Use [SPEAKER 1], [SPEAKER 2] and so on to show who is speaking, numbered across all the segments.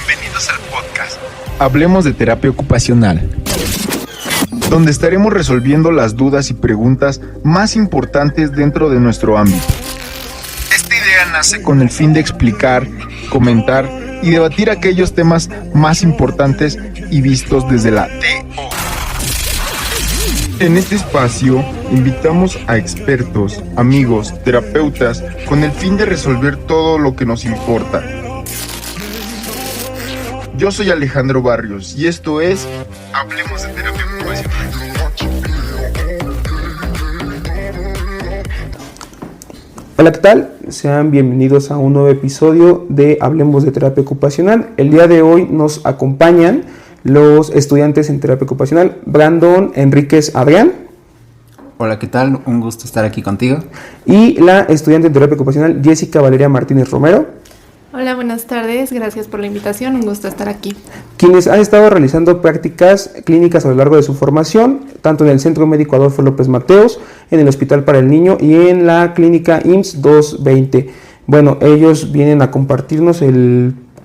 [SPEAKER 1] Bienvenidos al podcast Hablemos de Terapia Ocupacional, donde estaremos resolviendo las dudas y preguntas más importantes dentro de nuestro ámbito. Esta idea nace con el fin de explicar, comentar y debatir aquellos temas más importantes y vistos desde la TO. En este espacio invitamos a expertos, amigos, terapeutas, con el fin de resolver todo lo que nos importa. Yo soy Alejandro Barrios y esto es Hablemos de Terapia Ocupacional.
[SPEAKER 2] Hola, ¿qué tal? Sean bienvenidos a un nuevo episodio de Hablemos de Terapia Ocupacional. El día de hoy nos acompañan los estudiantes en terapia ocupacional, Brandon Enríquez Adrián.
[SPEAKER 3] Hola, ¿qué tal? Un gusto estar aquí contigo.
[SPEAKER 2] Y la estudiante en terapia ocupacional, Jessica Valeria Martínez Romero.
[SPEAKER 4] Hola, buenas tardes, gracias por la invitación, un gusto estar aquí.
[SPEAKER 2] Quienes han estado realizando prácticas clínicas a lo largo de su formación, tanto en el Centro Médico Adolfo López Mateos, en el Hospital para el Niño y en la Clínica IMSS 220. Bueno, ellos vienen a compartirnos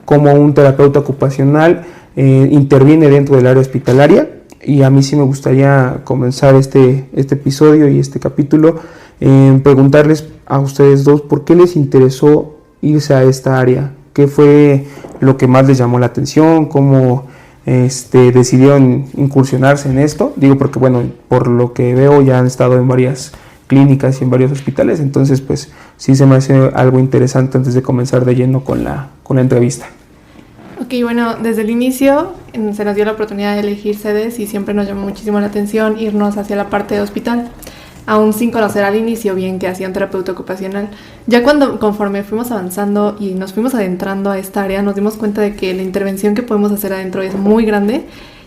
[SPEAKER 2] cómo un terapeuta ocupacional interviene dentro del área hospitalaria, y a mí sí me gustaría comenzar este episodio y este capítulo preguntarles a ustedes dos por qué les interesó irse a esta área, qué fue lo que más les llamó la atención, cómo decidieron incursionarse en esto. Digo porque bueno, por lo que veo ya han estado en varias clínicas y en varios hospitales, entonces pues sí se me hace algo interesante antes de comenzar de lleno con la entrevista.
[SPEAKER 4] Ok, bueno, desde el inicio se nos dio la oportunidad de elegir sedes y siempre nos llamó muchísimo la atención irnos hacia la parte de hospital, aún sin conocer al inicio bien que hacía un terapeuta ocupacional. Ya conforme fuimos avanzando y nos fuimos adentrando a esta área, nos dimos cuenta de que la intervención que podemos hacer adentro es muy grande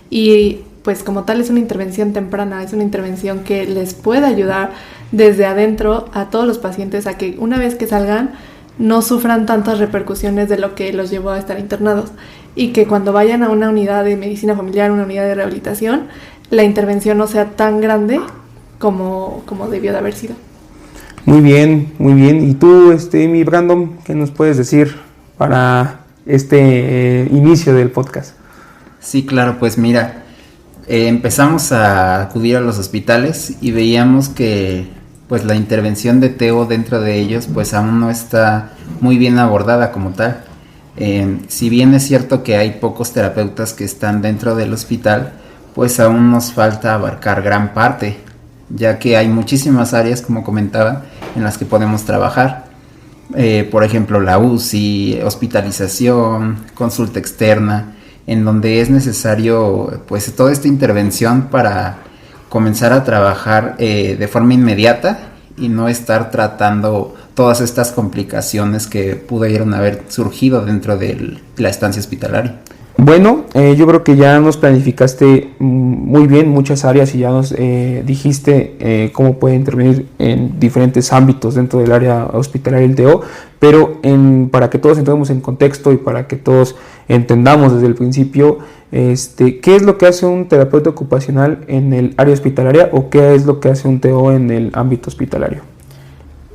[SPEAKER 4] y pues como tal es una intervención temprana, es una intervención que les puede ayudar desde adentro a todos los pacientes a que una vez que salgan no sufran tantas repercusiones de lo que los llevó a estar internados, y que cuando vayan a una unidad de medicina familiar, una unidad de rehabilitación, la intervención no sea tan grande como debió de haber sido. Muy bien.
[SPEAKER 2] ¿Y tú, mi Brandon, qué nos puedes decir para este inicio del podcast?
[SPEAKER 3] Sí, claro, pues mira, empezamos a acudir a los hospitales y veíamos que pues la intervención de TO dentro de ellos pues aún no está muy bien abordada como tal. Si bien es cierto que hay pocos terapeutas que están dentro del hospital, pues aún nos falta abarcar gran parte, ya que hay muchísimas áreas, como comentaba, en las que podemos trabajar. Por ejemplo, la UCI, hospitalización, consulta externa, en donde es necesario pues toda esta intervención para comenzar a trabajar de forma inmediata y no estar tratando todas estas complicaciones que pudieron haber surgido dentro de la estancia hospitalaria.
[SPEAKER 2] Bueno, yo creo que ya nos planificaste muy bien muchas áreas y ya nos dijiste cómo puede intervenir en diferentes ámbitos dentro del área hospitalaria del TO, pero para que todos entremos en contexto y para que todos entendamos desde el principio, ¿qué es lo que hace un terapeuta ocupacional en el área hospitalaria o qué es lo que hace un TO en el ámbito hospitalario?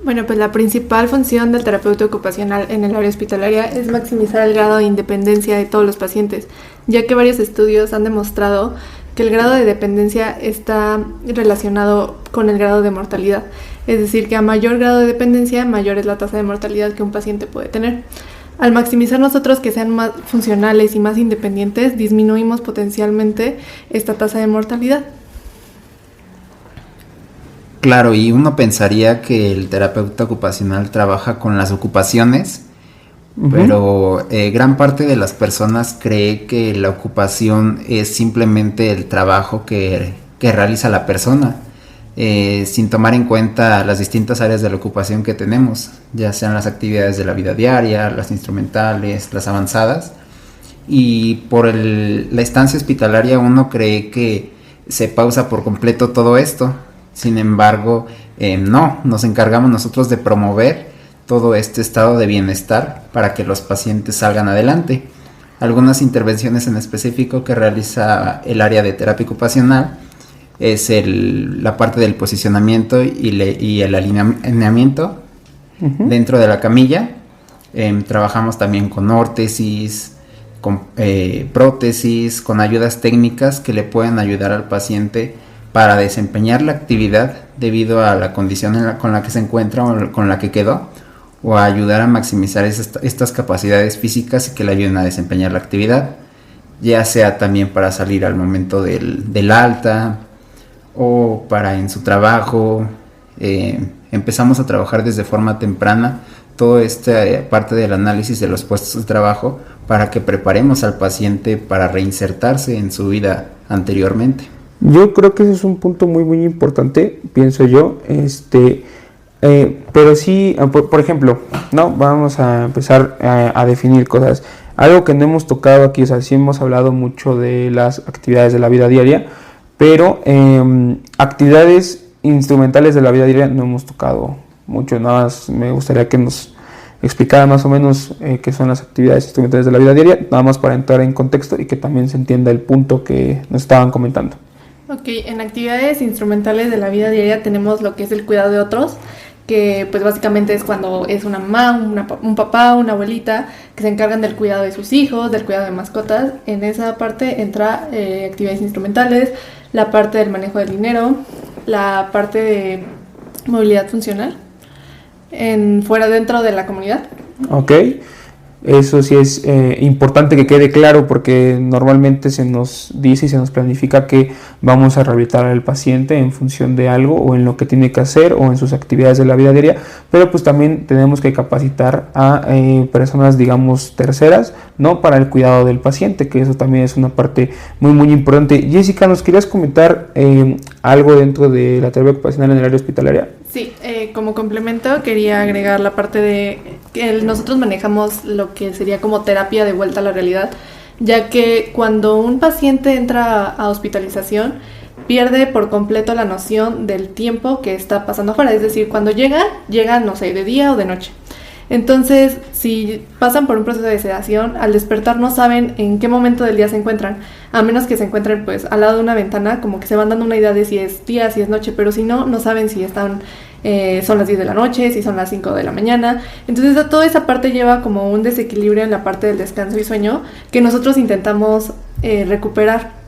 [SPEAKER 4] Bueno, pues la principal función del terapeuta ocupacional en el área hospitalaria es maximizar el grado de independencia de todos los pacientes, ya que varios estudios han demostrado que el grado de dependencia está relacionado con el grado de mortalidad. Es decir, que a mayor grado de dependencia, mayor es la tasa de mortalidad que un paciente puede tener. Al maximizar nosotros que sean más funcionales y más independientes, disminuimos potencialmente esta tasa de mortalidad.
[SPEAKER 3] Claro, y uno pensaría que el terapeuta ocupacional trabaja con las ocupaciones, pero gran parte de las personas cree que la ocupación es simplemente el trabajo que realiza la persona, sin tomar en cuenta las distintas áreas de la ocupación que tenemos, ya sean las actividades de la vida diaria, las instrumentales, las avanzadas, y por la estancia hospitalaria uno cree que se pausa por completo todo esto. Sin embargo, no, nos encargamos nosotros de promover todo este estado de bienestar para que los pacientes salgan adelante. Algunas intervenciones en específico que realiza el área de terapia ocupacional es la parte del posicionamiento y el alineamiento dentro de la camilla. Trabajamos también con órtesis, con prótesis, con ayudas técnicas que le pueden ayudar al paciente para desempeñar la actividad debido a la condición con la que se encuentra o con la que quedó, o a ayudar a maximizar estas capacidades físicas y que le ayuden a desempeñar la actividad, ya sea también para salir al momento del alta o para en su trabajo. Empezamos a trabajar desde forma temprana toda esta parte del análisis de los puestos de trabajo para que preparemos al paciente para reinsertarse en su vida anteriormente.
[SPEAKER 2] Yo creo que ese es un punto muy muy importante, pienso yo, pero sí, por ejemplo, no, vamos a empezar a definir cosas. Algo que no hemos tocado aquí, o sea, sí hemos hablado mucho de las actividades de la vida diaria, pero actividades instrumentales de la vida diaria no hemos tocado mucho. Nada más me gustaría que nos explicara más o menos qué son las actividades instrumentales de la vida diaria, nada más para entrar en contexto y que también se entienda el punto que nos estaban comentando.
[SPEAKER 4] Ok, en actividades instrumentales de la vida diaria tenemos lo que es el cuidado de otros, que pues básicamente es cuando es una mamá, un papá, una abuelita que se encargan del cuidado de sus hijos, del cuidado de mascotas. En esa parte entra actividades instrumentales, la parte del manejo del dinero, la parte de movilidad funcional dentro de la comunidad.
[SPEAKER 2] Ok, eso sí es importante que quede claro, porque normalmente se nos dice y se nos planifica que vamos a rehabilitar al paciente en función de algo o en lo que tiene que hacer o en sus actividades de la vida diaria, pero pues también tenemos que capacitar a personas, digamos, terceras, ¿no?, para el cuidado del paciente, que eso también es una parte muy muy importante. Jessica, ¿nos querías comentar algo dentro de la terapia ocupacional en el área hospitalaria?
[SPEAKER 4] Sí, como complemento quería agregar la parte de que nosotros manejamos lo que sería como terapia de vuelta a la realidad, ya que cuando un paciente entra a hospitalización pierde por completo la noción del tiempo que está pasando afuera, es decir, cuando llega, no sé, de día o de noche. Entonces, si pasan por un proceso de sedación, al despertar no saben en qué momento del día se encuentran, a menos que se encuentren pues al lado de una ventana, como que se van dando una idea de si es día, si es noche, pero si no, no saben si son las 10 de la noche, si son las 5 de la mañana. Entonces toda esa parte lleva como un desequilibrio en la parte del descanso y sueño que nosotros intentamos recuperar.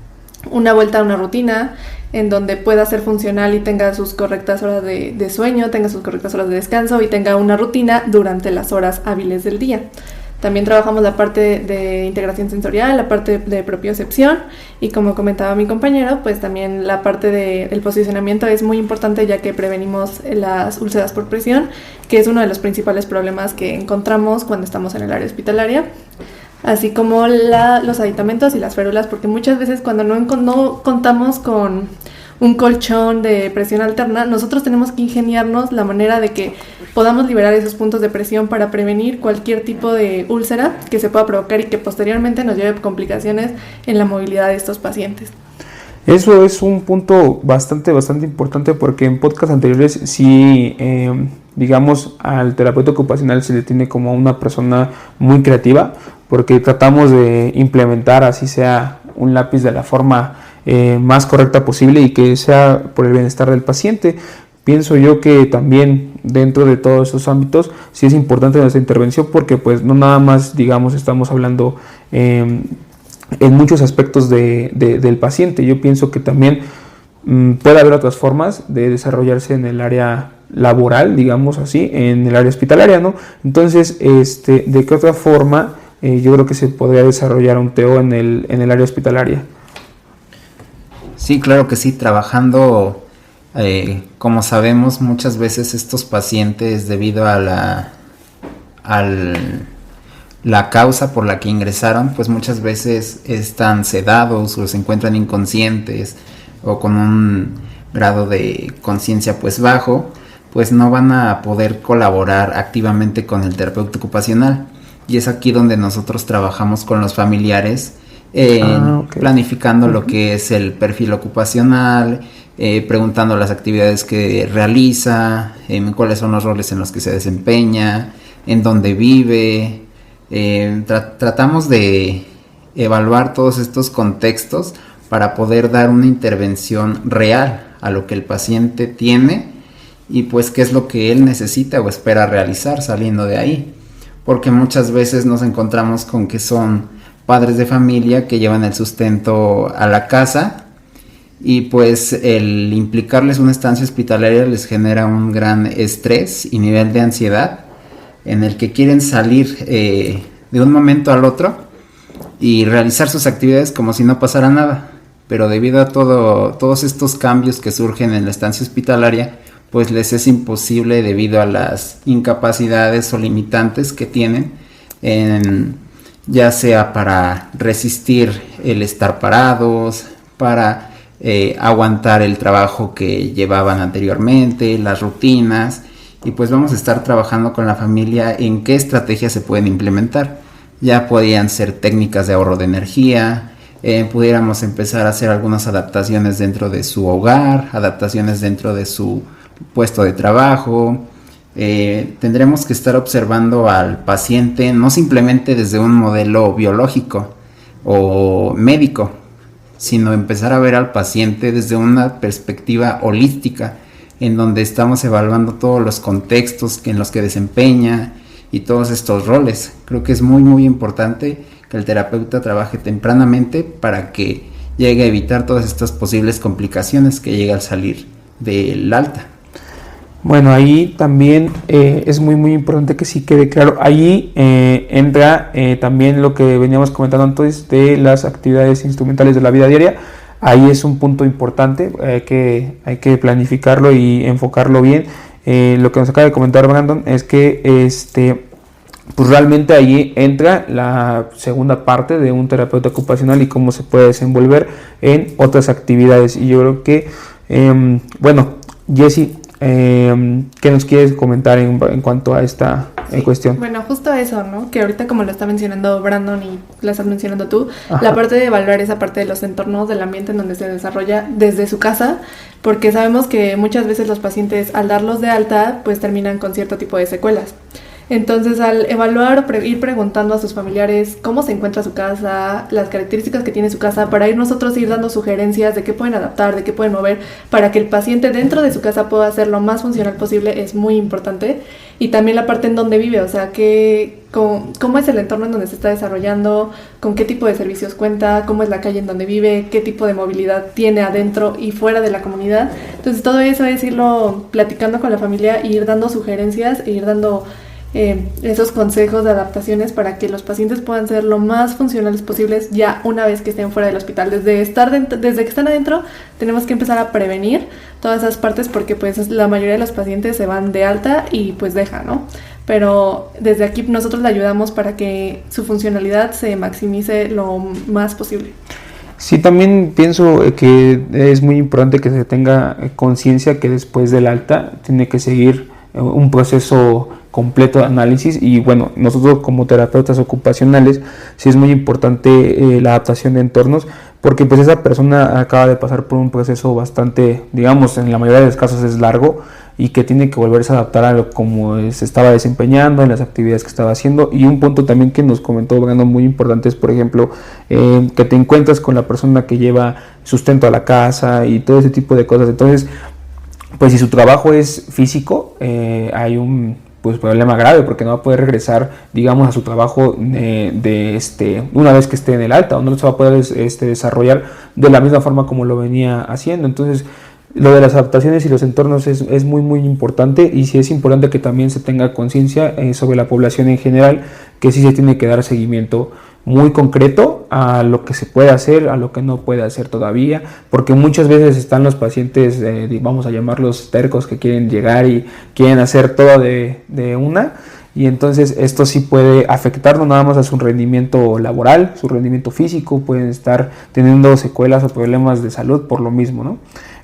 [SPEAKER 4] Una vuelta a una rutina en donde pueda ser funcional y tenga sus correctas horas de sueño, tenga sus correctas horas de descanso y tenga una rutina durante las horas hábiles del día. También trabajamos la parte de integración sensorial, la parte de propiocepción y, como comentaba mi compañero, pues también la parte del posicionamiento es muy importante, ya que prevenimos las úlceras por presión, que es uno de los principales problemas que encontramos cuando estamos en el área hospitalaria. Así como los aditamentos y las férulas, porque muchas veces cuando no contamos con un colchón de presión alterna, nosotros tenemos que ingeniarnos la manera de que podamos liberar esos puntos de presión para prevenir cualquier tipo de úlcera que se pueda provocar y que posteriormente nos lleve complicaciones en la movilidad de estos pacientes.
[SPEAKER 2] Eso es un punto bastante importante, porque en podcasts anteriores sí, digamos, al terapeuta ocupacional se le tiene como una persona muy creativa, porque tratamos de implementar, así sea, un lápiz de la forma más correcta posible y que sea por el bienestar del paciente. Pienso yo que también dentro de todos esos ámbitos sí es importante nuestra intervención, porque pues no nada más, digamos, estamos hablando en muchos aspectos del paciente. Yo pienso que también puede haber otras formas de desarrollarse en el área laboral, digamos así, en el área hospitalaria, ¿no? Entonces, ¿de qué otra forma yo creo que se podría desarrollar un TO en el área hospitalaria?
[SPEAKER 3] Sí, claro que sí, trabajando, como sabemos, muchas veces estos pacientes, debido a la causa por la que ingresaron, pues muchas veces están sedados o se encuentran inconscientes o con un grado de conciencia pues bajo, pues no van a poder colaborar activamente con el terapeuta ocupacional. Y es aquí donde nosotros trabajamos con los familiares, planificando lo que es el perfil ocupacional, preguntando las actividades que realiza, cuáles son los roles en los que se desempeña, en dónde vive. Tratamos de evaluar todos estos contextos para poder dar una intervención real a lo que el paciente tiene y pues qué es lo que él necesita o espera realizar saliendo de ahí, porque muchas veces nos encontramos con que son padres de familia que llevan el sustento a la casa, y pues el implicarles una estancia hospitalaria les genera un gran estrés y nivel de ansiedad en el que quieren salir de un momento al otro y realizar sus actividades como si no pasara nada, pero debido a todos estos cambios que surgen en la estancia hospitalaria, pues les es imposible debido a las incapacidades o limitantes que tienen, ya sea para resistir el estar parados, para aguantar el trabajo que llevaban anteriormente, las rutinas, y pues vamos a estar trabajando con la familia en qué estrategias se pueden implementar. Ya podían ser técnicas de ahorro de energía, pudiéramos empezar a hacer algunas adaptaciones dentro de su hogar, adaptaciones dentro de su puesto de trabajo. Tendremos que estar observando al paciente no simplemente desde un modelo biológico o médico, sino empezar a ver al paciente desde una perspectiva holística, en donde estamos evaluando todos los contextos en los que desempeña y todos estos roles. Creo que es muy muy importante que el terapeuta trabaje tempranamente para que llegue a evitar todas estas posibles complicaciones que llega al salir del alta.
[SPEAKER 2] Bueno, ahí también es muy muy importante que sí quede claro. Ahí entra también lo que veníamos comentando antes de las actividades instrumentales de la vida diaria. Ahí es un punto importante, hay que planificarlo y enfocarlo bien. Lo que nos acaba de comentar Brandon es que pues realmente ahí entra la segunda parte de un terapeuta ocupacional y cómo se puede desenvolver en otras actividades. Y yo creo que, bueno, Jessie, ¿qué nos quieres comentar en cuanto a esta cuestión?
[SPEAKER 4] Bueno, justo eso, ¿no? Que ahorita, como lo está mencionando Brandon y lo estás mencionando tú,
[SPEAKER 2] Ajá.
[SPEAKER 4] la parte de evaluar esa parte de los entornos, del ambiente en donde se desarrolla desde su casa, porque sabemos que muchas veces los pacientes, al darlos de alta, pues terminan con cierto tipo de secuelas. Entonces, al evaluar o ir preguntando a sus familiares cómo se encuentra su casa, las características que tiene su casa, para ir nosotros ir dando sugerencias de qué pueden adaptar, de qué pueden mover, para que el paciente dentro de su casa pueda ser lo más funcional posible, es muy importante. Y también la parte en donde vive, o sea, cómo es el entorno en donde se está desarrollando, con qué tipo de servicios cuenta, cómo es la calle en donde vive, qué tipo de movilidad tiene adentro y fuera de la comunidad. Entonces, todo eso es irlo platicando con la familia e ir dando sugerencias e ir dando esos consejos de adaptaciones para que los pacientes puedan ser lo más funcionales posibles ya una vez que estén fuera del hospital. Desde que están adentro tenemos que empezar a prevenir todas esas partes, porque pues la mayoría de los pacientes se van de alta y pues dejan, ¿no? Pero desde aquí nosotros le ayudamos para que su funcionalidad se maximice lo más posible.
[SPEAKER 2] Sí, también pienso que es muy importante que se tenga conciencia que después del alta tiene que seguir un proceso completo de análisis. Y bueno, nosotros como terapeutas ocupacionales sí es muy importante la adaptación de entornos, porque pues esa persona acaba de pasar por un proceso bastante, digamos, en la mayoría de los casos es largo, y que tiene que volverse a adaptar a lo como se estaba desempeñando en las actividades que estaba haciendo. Y un punto también que nos comentó Brandon muy importante es, por ejemplo, que te encuentras con la persona que lleva sustento a la casa y todo ese tipo de cosas. Entonces, pues si su trabajo es físico, hay un problema grave, porque no va a poder regresar, digamos, a su trabajo una vez que esté en el alta, o no se va a poder desarrollar de la misma forma como lo venía haciendo. Entonces, lo de las adaptaciones y los entornos es muy muy importante, y sí es importante que también se tenga conciencia sobre la población en general, que sí se tiene que dar seguimiento muy concreto a lo que se puede hacer, a lo que no puede hacer todavía, porque muchas veces están los pacientes, vamos a llamarlos tercos, que quieren llegar y quieren hacer todo de una, y entonces esto sí puede afectar no nada más a su rendimiento laboral, su rendimiento físico, pueden estar teniendo secuelas o problemas de salud por lo mismo, ¿no?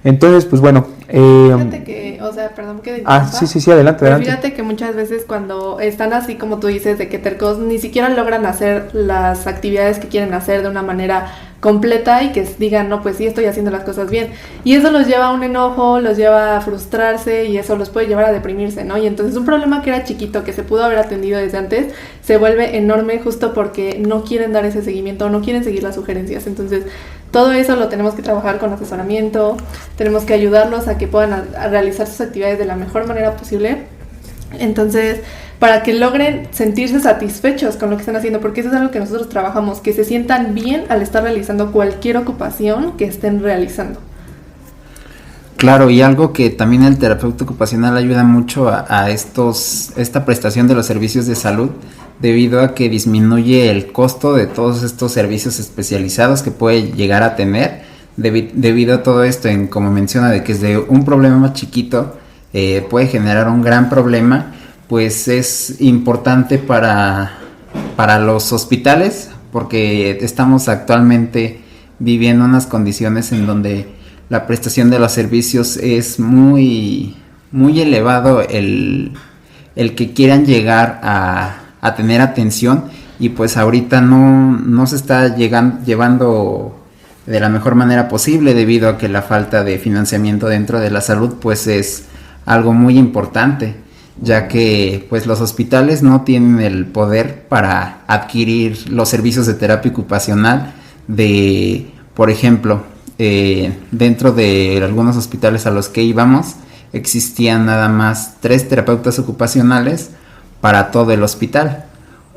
[SPEAKER 2] Entonces, pues bueno.
[SPEAKER 4] Fíjate que, o sea, perdón que...
[SPEAKER 2] Sí, adelante.
[SPEAKER 4] Fíjate que muchas veces cuando están así como tú dices, de que tercos, ni siquiera logran hacer las actividades que quieren hacer de una manera completa, y que digan, no, pues sí, estoy haciendo las cosas bien. Y eso los lleva a un enojo, los lleva a frustrarse, y eso los puede llevar a deprimirse, ¿no? Y entonces un problema que era chiquito, que se pudo haber atendido desde antes, se vuelve enorme justo porque no quieren dar ese seguimiento, no quieren seguir las sugerencias. Entonces, todo eso lo tenemos que trabajar con asesoramiento, tenemos que ayudarlos a que puedan a realizar sus actividades de la mejor manera posible. Entonces, para que logren sentirse satisfechos con lo que están haciendo, porque eso es algo que nosotros trabajamos, que se sientan bien al estar realizando cualquier ocupación que estén realizando.
[SPEAKER 3] Claro, y algo que también el terapeuta ocupacional ayuda mucho a esta prestación de los servicios de salud, debido a que disminuye el costo de todos estos servicios especializados que puede llegar a tener, debido a todo esto, como menciona, de que desde un problema más chiquito puede generar un gran problema. Pues es importante para los hospitales, porque estamos actualmente viviendo unas condiciones en donde la prestación de los servicios es muy, muy elevado el que quieran llegar a tener atención, y pues ahorita no se está llevando de la mejor manera posible, debido a que la falta de financiamiento dentro de la salud pues es algo muy importante, ya que pues los hospitales no tienen el poder para adquirir los servicios de terapia ocupacional por ejemplo, dentro de algunos hospitales a los que íbamos existían nada más 3 terapeutas ocupacionales para todo el hospital,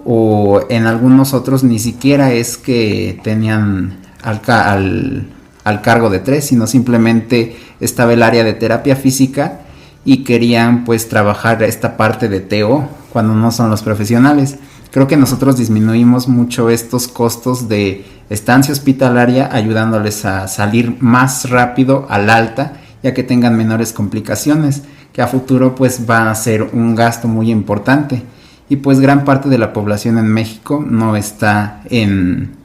[SPEAKER 3] o en algunos otros ni siquiera es que tenían al cargo de 3, sino simplemente estaba el área de terapia física y querían pues trabajar esta parte de TO cuando no son los profesionales. Creo que nosotros disminuimos mucho estos costos de estancia hospitalaria, ayudándoles a salir más rápido al alta, ya que tengan menores complicaciones, que a futuro pues van a ser un gasto muy importante. Y pues gran parte de la población en México no está en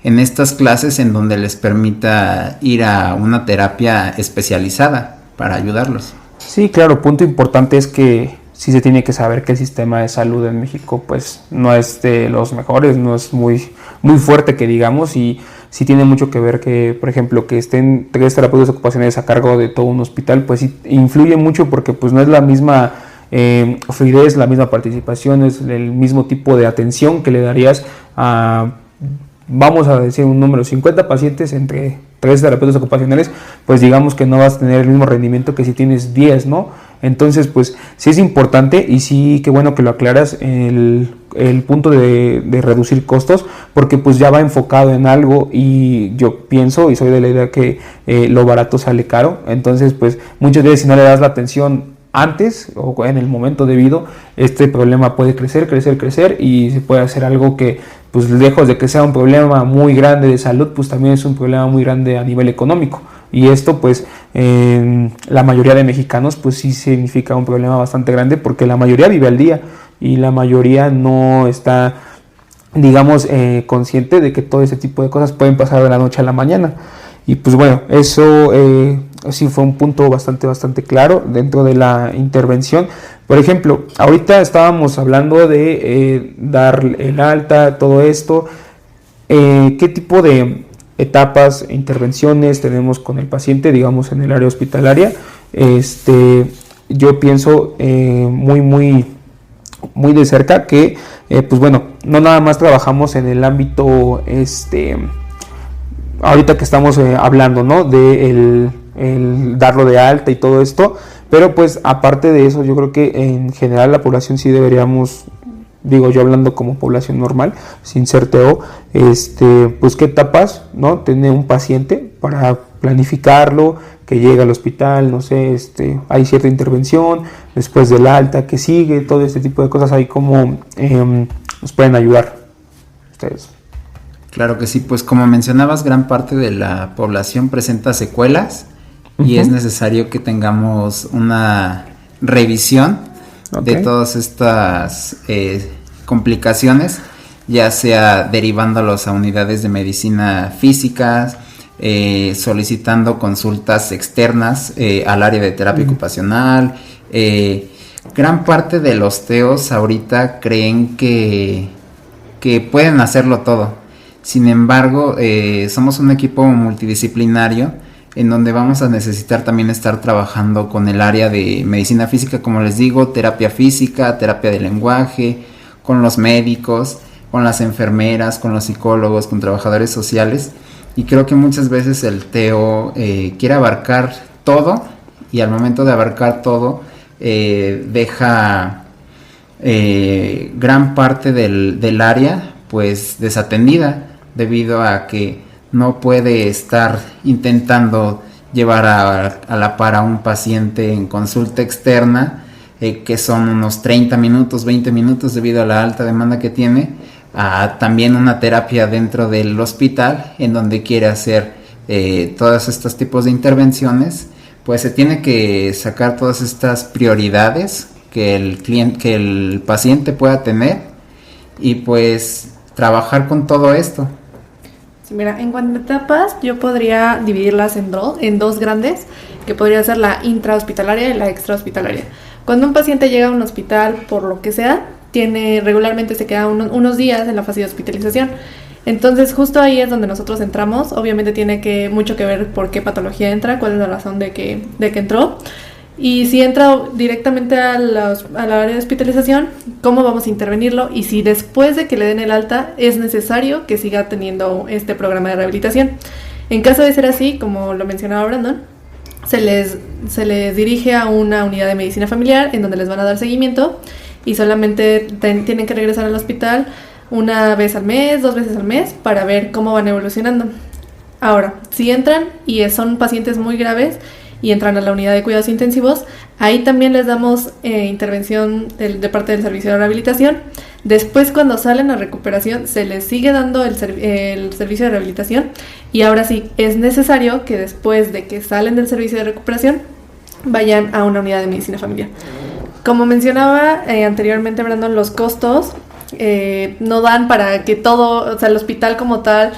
[SPEAKER 3] estas clases en donde les permita ir a una terapia especializada para ayudarlos.
[SPEAKER 2] Sí, claro, punto importante es que sí se tiene que saber que el sistema de salud en México pues no es de los mejores, no es muy, muy fuerte que digamos, y sí tiene mucho que ver que, por ejemplo, que estén 3 terapeutas ocupacionales a cargo de todo un hospital, pues sí influye mucho, porque pues no es la misma fluidez, la misma participación, es el mismo tipo de atención que le darías a, vamos a decir un número, 50 pacientes entre 3 terapeutas ocupacionales, pues digamos que no vas a tener el mismo rendimiento que si tienes 10, ¿no? Entonces, pues sí es importante, y sí, qué bueno que lo aclaras, el punto de reducir costos, porque pues ya va enfocado en algo, y yo pienso y soy de la idea que lo barato sale caro. Entonces, pues muchas veces si no le das la atención antes o en el momento debido, este problema puede crecer y se puede hacer algo que, pues lejos de que sea un problema muy grande de salud, pues también es un problema muy grande a nivel económico. Y esto pues en la mayoría de mexicanos pues sí significa un problema bastante grande, porque la mayoría vive al día y la mayoría no está, digamos, consciente de que todo ese tipo de cosas pueden pasar de la noche a la mañana. Y pues bueno, eso sí fue un punto bastante claro dentro de la intervención. Por ejemplo, ahorita estábamos hablando de dar el alta, todo esto. ¿Qué tipo de etapas, intervenciones tenemos con el paciente, digamos, en el área hospitalaria? Yo pienso muy de cerca que, pues bueno, no nada más trabajamos en el ámbito, ahorita que estamos hablando, ¿no? De el darlo de alta y todo esto, pero pues aparte de eso, yo creo que en general la población sí deberíamos, digo yo hablando como población normal, sin ser TO, pues qué etapas, ¿no? Tiene un paciente para planificarlo, que llega al hospital, no sé, hay cierta intervención, después del alta, que sigue, todo este tipo de cosas, ahí como nos pueden ayudar ustedes.
[SPEAKER 3] Claro que sí, pues como mencionabas, gran parte de la población presenta secuelas, y es necesario que tengamos una revisión de todas estas complicaciones, ya sea derivándolos a unidades de medicina física, solicitando consultas externas al área de terapia ocupacional. Gran parte de los TEOs ahorita creen que pueden hacerlo todo. Sin embargo, somos un equipo multidisciplinario en donde vamos a necesitar también estar trabajando con el área de medicina física, como les digo, terapia física, terapia de lenguaje, con los médicos, con las enfermeras, con los psicólogos, con trabajadores sociales. Y creo que muchas veces el TEO quiere abarcar todo, y al momento de abarcar todo deja gran parte del área pues desatendida, debido a que no puede estar intentando llevar a la par a un paciente en consulta externa, que son unos 30 minutos, 20 minutos debido a la alta demanda que tiene, a también una terapia dentro del hospital en donde quiere hacer todos estos tipos de intervenciones. Pues se tiene que sacar todas estas prioridades que el paciente pueda tener y pues trabajar con todo esto.
[SPEAKER 4] Sí, mira, en cuanto a etapas, yo podría dividirlas en dos grandes, que podría ser la intrahospitalaria y la extrahospitalaria. Cuando un paciente llega a un hospital, por lo que sea, regularmente se queda unos días en la fase de hospitalización. Entonces, justo ahí es donde nosotros entramos. Obviamente tiene mucho que ver por qué patología entra, cuál es la razón de que entró. Y si entra directamente a la área de hospitalización, cómo vamos a intervenirlo, y si después de que le den el alta es necesario que siga teniendo este programa de rehabilitación. En caso de ser así, como lo mencionaba Brandon, se les dirige a una unidad de medicina familiar en donde les van a dar seguimiento y solamente tienen que regresar al hospital una vez al mes, 2 veces al mes, para ver cómo van evolucionando. Ahora, si entran y son pacientes muy graves y entran a la unidad de cuidados intensivos, ahí también les damos intervención de parte del servicio de rehabilitación. Después, cuando salen a recuperación, se les sigue dando el servicio de rehabilitación, y ahora sí, es necesario que después de que salen del servicio de recuperación, vayan a una unidad de medicina familiar. Como mencionaba anteriormente Brandon, los costos no dan para que todo, o sea, el hospital como tal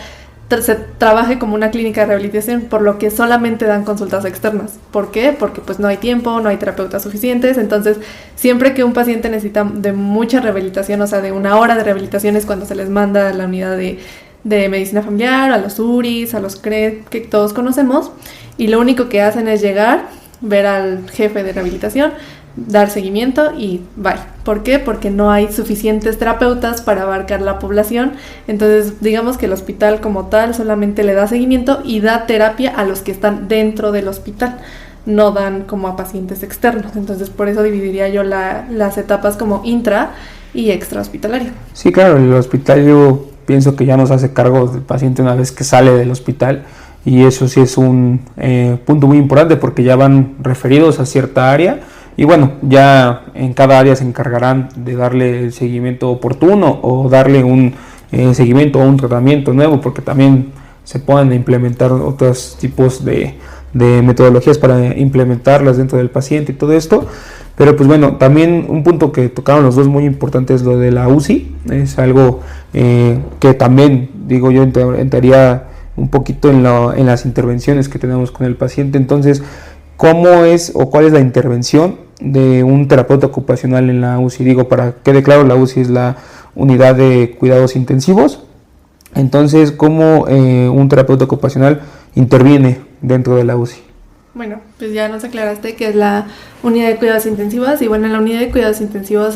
[SPEAKER 4] se trabaje como una clínica de rehabilitación, por lo que solamente dan consultas externas. ¿Por qué? Porque pues no hay tiempo, no hay terapeutas suficientes. Entonces, siempre que un paciente necesita de mucha rehabilitación, o sea, de 1 hora de rehabilitación, es cuando se les manda a la unidad de medicina familiar, a los URIs, a los CRED, que todos conocemos, y lo único que hacen es llegar, ver al jefe de rehabilitación, dar seguimiento y bye. ¿Por qué? Porque no hay suficientes terapeutas para abarcar la población. Entonces, digamos que el hospital como tal solamente le da seguimiento y da terapia a los que están dentro del hospital, no dan como a pacientes externos. Entonces, por eso dividiría yo las etapas como intra y extra hospitalaria.
[SPEAKER 2] Sí, claro, el hospital yo pienso que ya nos hace cargo del paciente una vez que sale del hospital, y eso sí es un punto muy importante, porque ya van referidos a cierta área. Y bueno, ya en cada área se encargarán de darle el seguimiento oportuno o darle un seguimiento o un tratamiento nuevo, porque también se pueden implementar otros tipos de metodologías para implementarlas dentro del paciente y todo esto. Pero pues bueno, también un punto que tocaron los dos muy importante es lo de la UCI. Es algo que también, digo yo, entraría un poquito en las intervenciones que tenemos con el paciente. Entonces, ¿cómo es o cuál es la intervención de un terapeuta ocupacional en la UCI? Digo, para que quede claro, la UCI es la unidad de cuidados intensivos. Entonces, ¿cómo un terapeuta ocupacional interviene dentro de la UCI?
[SPEAKER 4] Bueno, pues ya nos aclaraste que es la unidad de cuidados intensivos, y bueno, en la unidad de cuidados intensivos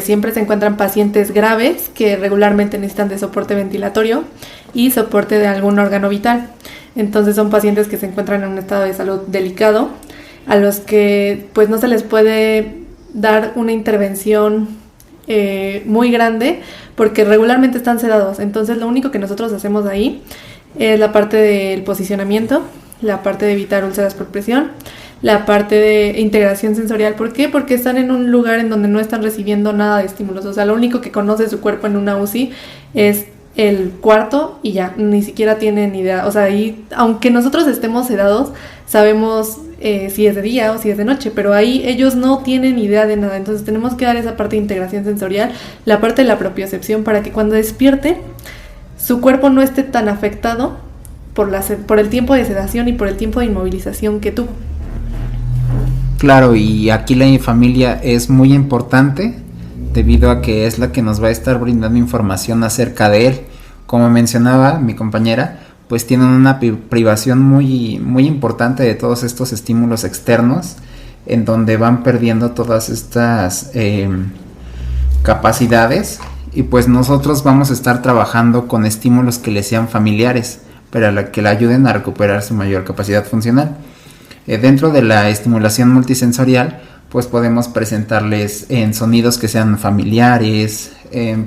[SPEAKER 4] siempre se encuentran pacientes graves que regularmente necesitan de soporte ventilatorio y soporte de algún órgano vital. Entonces son pacientes que se encuentran en un estado de salud delicado, a los que pues no se les puede dar una intervención muy grande, porque regularmente están sedados. Entonces lo único que nosotros hacemos ahí es la parte del posicionamiento, la parte de evitar úlceras por presión, la parte de integración sensorial. ¿Por qué? Porque están en un lugar en donde no están recibiendo nada de estímulos. O sea, lo único que conoce su cuerpo en una UCI es el cuarto y ya, ni siquiera tienen idea. O sea, ahí, aunque nosotros estemos sedados, sabemos si es de día o si es de noche, pero ahí ellos no tienen idea de nada. Entonces tenemos que dar esa parte de integración sensorial, la parte de la propiocepción, para que cuando despierte su cuerpo no esté tan afectado por el tiempo de sedación y por el tiempo de inmovilización que tuvo.
[SPEAKER 3] Claro, y aquí la familia es muy importante, debido a que es la que nos va a estar brindando información acerca de él. Como mencionaba mi compañera, pues tienen una privación muy, muy importante de todos estos estímulos externos, en donde van perdiendo todas estas capacidades, y pues nosotros vamos a estar trabajando con estímulos que les sean familiares, para que le ayuden a recuperar su mayor capacidad funcional. Dentro de la estimulación multisensorial, pues podemos presentarles en sonidos que sean familiares,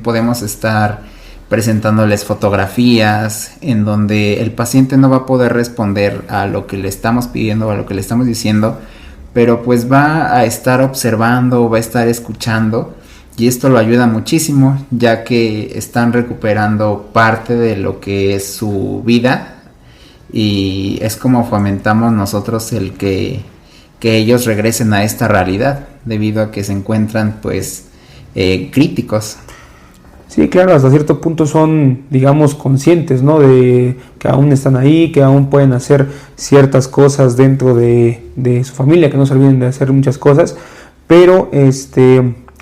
[SPEAKER 3] podemos estar presentándoles fotografías en donde el paciente no va a poder responder a lo que le estamos pidiendo o a lo que le estamos diciendo, pero pues va a estar observando, va a estar escuchando, y esto lo ayuda muchísimo, ya que están recuperando parte de lo que es su vida, y es como fomentamos nosotros el que ellos regresen a esta realidad, debido a que se encuentran pues críticos.
[SPEAKER 2] Sí, claro, hasta cierto punto son, digamos, conscientes, ¿no? De que aún están ahí, que aún pueden hacer ciertas cosas dentro de su familia, que no se olviden de hacer muchas cosas, pero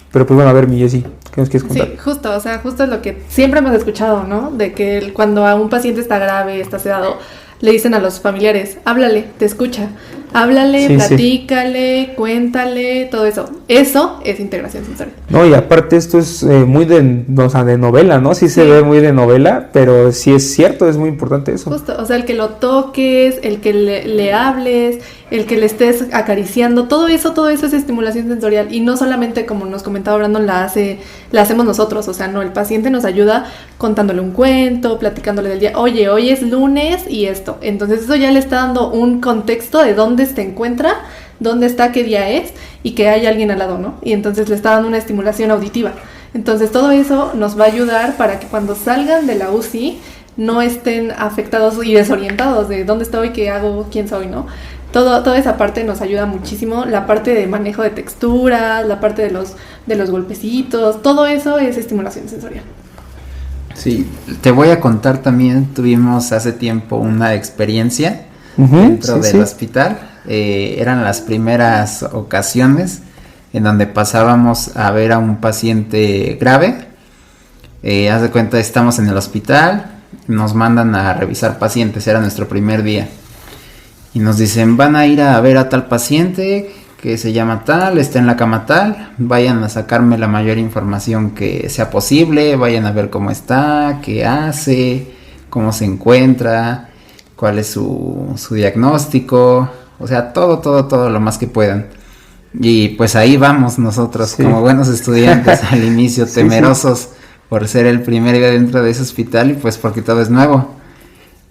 [SPEAKER 2] pero pues bueno, a ver, mi Jessy, ¿qué nos quieres contar?
[SPEAKER 4] Sí, justo, o sea, justo es lo que siempre hemos escuchado, ¿no? De que cuando a un paciente está grave, está sedado, le dicen a los familiares, háblale, te escucha, háblale, platícale, cuéntale, todo eso. Eso es integración sensorial.
[SPEAKER 2] No, y aparte esto es muy de novela, ¿no? Sí se ve muy de novela, pero sí es cierto, es muy importante eso.
[SPEAKER 4] Justo, o sea, el que lo toques, el que le hables, el que le estés acariciando, todo eso es estimulación sensorial. Y no solamente, como nos comentaba Brandon, la hacemos nosotros, o sea, no, el paciente nos ayuda contándole un cuento, platicándole del día, oye, hoy es lunes y esto. Entonces eso ya le está dando un contexto de dónde se encuentra, dónde está, qué día es y que hay alguien al lado, ¿no? Y entonces le está dando una estimulación auditiva. Entonces todo eso nos va a ayudar para que cuando salgan de la UCI no estén afectados y desorientados de dónde estoy, qué hago, quién soy, ¿no? Toda esa parte nos ayuda muchísimo, la parte de manejo de texturas, la parte de los golpecitos, todo eso es estimulación sensorial.
[SPEAKER 3] Sí, te voy a contar también, tuvimos hace tiempo una experiencia dentro del hospital, eran las primeras ocasiones en donde pasábamos a ver a un paciente grave, haz de cuenta, estamos en el hospital, nos mandan a revisar pacientes, era nuestro primer día, y nos dicen, van a ir a ver a tal paciente que se llama tal, está en la cama tal, vayan a sacarme la mayor información que sea posible, vayan a ver cómo está, qué hace, cómo se encuentra, cuál es su diagnóstico, o sea, todo lo más que puedan. Y pues ahí vamos nosotros, como buenos estudiantes al inicio, temerosos por ser el primer día dentro de ese hospital y pues porque todo es nuevo.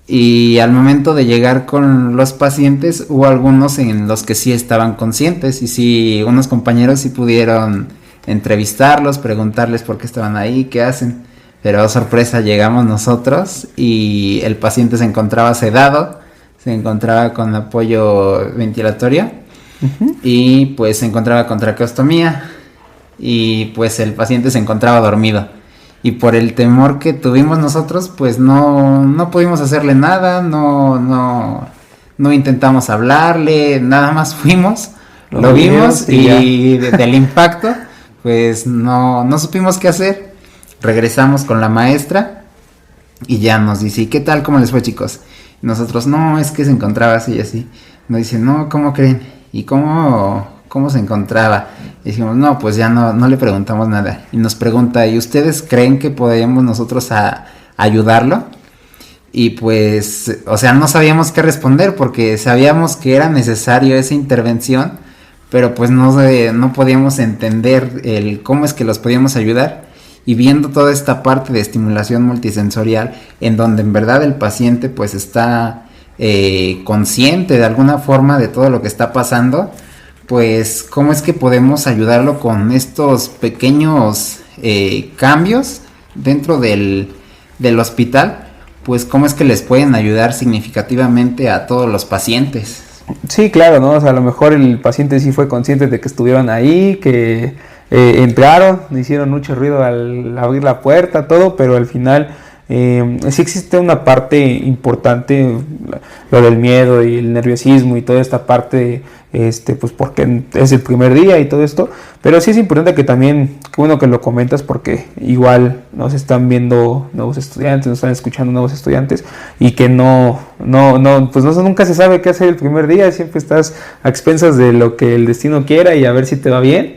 [SPEAKER 3] Y al momento de llegar con los pacientes hubo algunos en los que sí estaban conscientes y sí, unos compañeros sí pudieron entrevistarlos, preguntarles por qué estaban ahí, qué hacen, pero sorpresa, llegamos nosotros y el paciente se encontraba sedado, se encontraba con apoyo ventilatorio y pues se encontraba con traqueostomía y pues el paciente se encontraba dormido. Y por el temor que tuvimos nosotros, pues no pudimos hacerle nada, no intentamos hablarle, nada más fuimos, lo vimos y del impacto, pues no supimos qué hacer. Regresamos con la maestra y ya nos dice, ¿y qué tal? ¿Cómo les fue, chicos? Y nosotros, no, es que se encontraba así y así. Nos dice, no, ¿cómo creen? ¿Y cómo se encontraba? Y dijimos, no, pues ya no le preguntamos nada. Y nos pregunta, ¿y ustedes creen que podríamos nosotros ayudarlo? Y pues, o sea, no sabíamos qué responder porque sabíamos que era necesario esa intervención, pero pues no podíamos entender cómo es que los podíamos ayudar. Y viendo toda esta parte de estimulación multisensorial, en donde en verdad el paciente pues está consciente de alguna forma de todo lo que está pasando, pues cómo es que podemos ayudarlo con estos pequeños cambios dentro del hospital, pues cómo es que les pueden ayudar significativamente a todos los pacientes.
[SPEAKER 2] Sí, claro, ¿no? O sea, a lo mejor el paciente sí fue consciente de que estuvieron ahí, que entraron, hicieron mucho ruido al abrir la puerta, todo, pero al final sí existe una parte importante, lo del miedo y el nerviosismo y toda esta parte, pues porque es el primer día y todo esto, pero sí es importante que también, qué bueno que lo comentas porque igual nos están viendo nuevos estudiantes, nos están escuchando nuevos estudiantes y que pues nunca se sabe qué hacer el primer día, siempre estás a expensas de lo que el destino quiera y a ver si te va bien.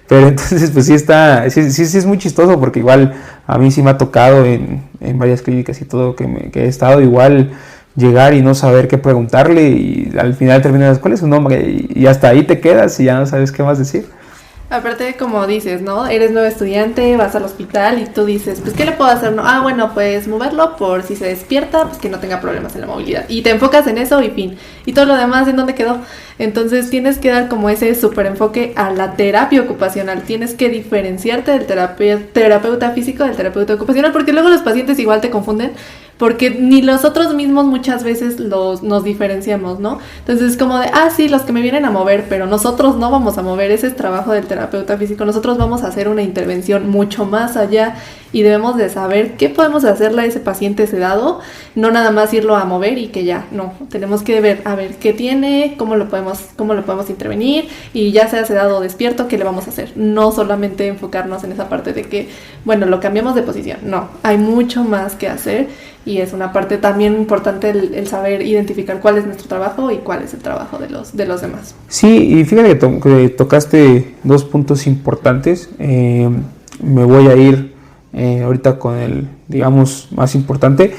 [SPEAKER 2] Pero entonces pues sí es muy chistoso porque igual a mí sí me ha tocado en varias clínicas y todo que he estado igual, llegar y no saber qué preguntarle y al final terminas, ¿cuál es su nombre? Y hasta ahí te quedas y ya no sabes qué más decir.
[SPEAKER 4] Aparte, como dices, ¿no? Eres nuevo estudiante, vas al hospital y tú dices, pues, ¿qué le puedo hacer? No, bueno, pues moverlo por si se despierta, pues que no tenga problemas en la movilidad. Y te enfocas en eso y fin. Y todo lo demás, ¿en dónde quedó? Entonces tienes que dar como ese súper enfoque a la terapia ocupacional. Tienes que diferenciarte del terapeuta físico del terapeuta ocupacional, porque luego los pacientes igual te confunden, porque ni nosotros mismos muchas veces nos diferenciamos, ¿no? Entonces es como de, sí, los que me vienen a mover, pero nosotros no vamos a mover, ese es trabajo del terapeuta físico, nosotros vamos a hacer una intervención mucho más allá y debemos de saber qué podemos hacerle a ese paciente sedado, no nada más irlo a mover y que ya, no, tenemos que ver, a ver qué tiene, cómo lo podemos intervenir y ya sea sedado o despierto, qué le vamos a hacer, no solamente enfocarnos en esa parte de que, bueno, lo cambiamos de posición, no, hay mucho más que hacer. Y es una parte también importante el saber identificar cuál es nuestro trabajo y cuál es el trabajo de los demás.
[SPEAKER 2] Sí, y fíjate que tocaste dos puntos importantes. Me voy a ir ahorita con el, digamos, más importante.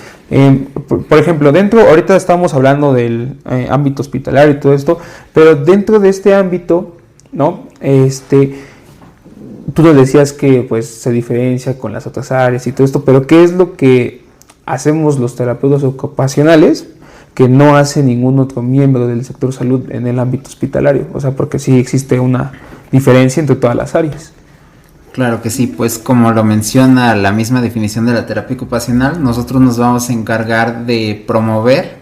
[SPEAKER 2] Por ejemplo, ahorita estamos hablando del ámbito hospitalario y todo esto, pero dentro de este ámbito, ¿no? Tú nos decías que pues se diferencia con las otras áreas y todo esto, pero ¿qué es lo que hacemos los terapeutas ocupacionales que no hace ningún otro miembro del sector salud en el ámbito hospitalario? O sea, porque sí existe una diferencia entre todas las áreas.
[SPEAKER 3] Claro que sí, pues como lo menciona la misma definición de la terapia ocupacional, nosotros nos vamos a encargar de promover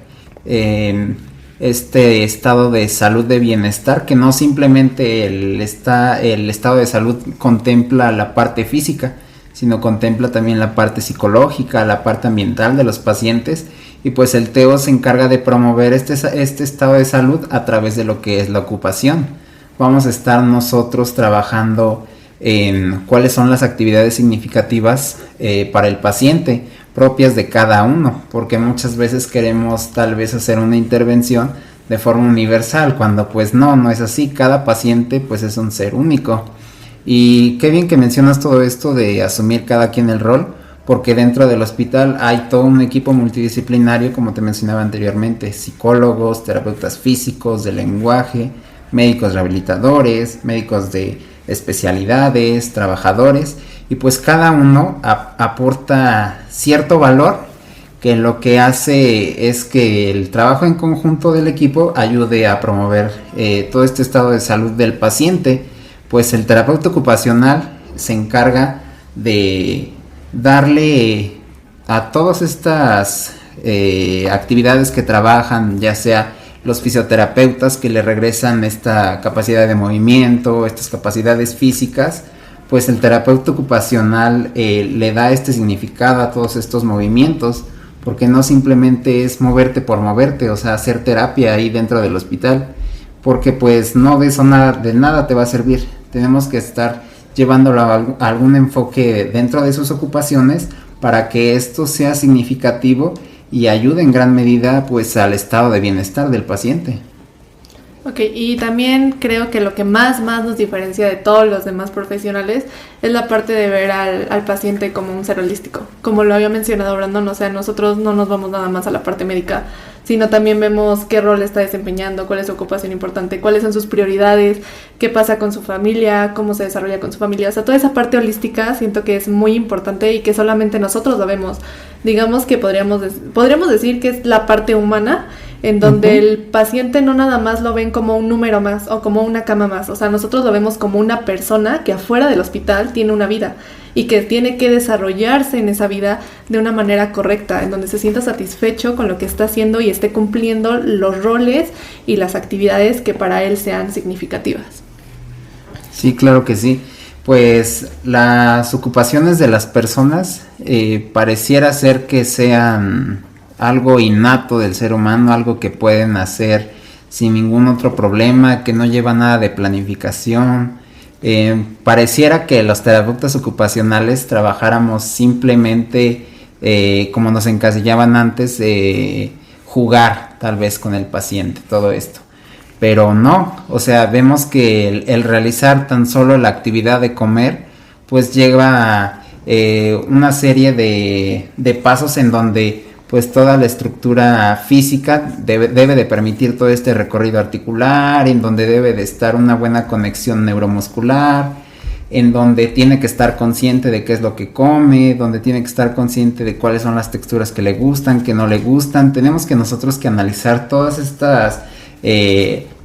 [SPEAKER 3] este estado de salud, de bienestar, que no simplemente el estado de salud contempla la parte física, sino contempla también la parte psicológica, la parte ambiental de los pacientes, y pues el TEO se encarga de promover este estado de salud a través de lo que es la ocupación. Vamos a estar nosotros trabajando en cuáles son las actividades significativas para el paciente, propias de cada uno, porque muchas veces queremos tal vez hacer una intervención de forma universal, cuando pues no es así. Cada paciente pues es un ser único. Y qué bien que mencionas todo esto de asumir cada quien el rol, porque dentro del hospital hay todo un equipo multidisciplinario, como te mencionaba anteriormente, psicólogos, terapeutas físicos, de lenguaje, médicos rehabilitadores, médicos de especialidades, trabajadores, y pues cada uno aporta cierto valor, que lo que hace es que el trabajo en conjunto del equipo ayude a promover todo este estado de salud del paciente. Pues el terapeuta ocupacional se encarga de darle a todas estas actividades que trabajan, ya sea los fisioterapeutas que le regresan esta capacidad de movimiento, estas capacidades físicas, pues el terapeuta ocupacional le da este significado a todos estos movimientos, porque no simplemente es moverte por moverte, o sea, hacer terapia ahí dentro del hospital, porque pues no de eso de nada te va a servir. Tenemos que estar llevándolo a algún enfoque dentro de sus ocupaciones para que esto sea significativo y ayude en gran medida pues al estado de bienestar del paciente.
[SPEAKER 4] Ok, y también creo que lo que más nos diferencia de todos los demás profesionales es la parte de ver al paciente como un ser holístico. Como lo había mencionado Brandon, o sea, nosotros no nos vamos nada más a la parte médica, sino también vemos qué rol está desempeñando, cuál es su ocupación importante, cuáles son sus prioridades, qué pasa con su familia, cómo se desarrolla con su familia. O sea, toda esa parte holística siento que es muy importante y que solamente nosotros lo vemos. Digamos que podríamos decir que es la parte humana, en donde el paciente no nada más lo ven como un número más o como una cama más. O sea, nosotros lo vemos como una persona que afuera del hospital tiene una vida y que tiene que desarrollarse en esa vida de una manera correcta, en donde se sienta satisfecho con lo que está haciendo y esté cumpliendo los roles y las actividades que para él sean significativas.
[SPEAKER 3] Sí, claro que sí. Pues las ocupaciones de las personas pareciera ser que sean algo innato del ser humano, algo que pueden hacer sin ningún otro problema, que no lleva nada de planificación. Pareciera que los terapeutas ocupacionales trabajáramos simplemente como nos encasillaban antes, jugar tal vez con el paciente, todo esto. Pero no, o sea, vemos que el realizar tan solo la actividad de comer, pues lleva una serie de pasos en donde pues toda la estructura física debe de permitir todo este recorrido articular, en donde debe de estar una buena conexión neuromuscular, en donde tiene que estar consciente de qué es lo que come, donde tiene que estar consciente de cuáles son las texturas que le gustan, que no le gustan. Tenemos que nosotros que analizar todas estas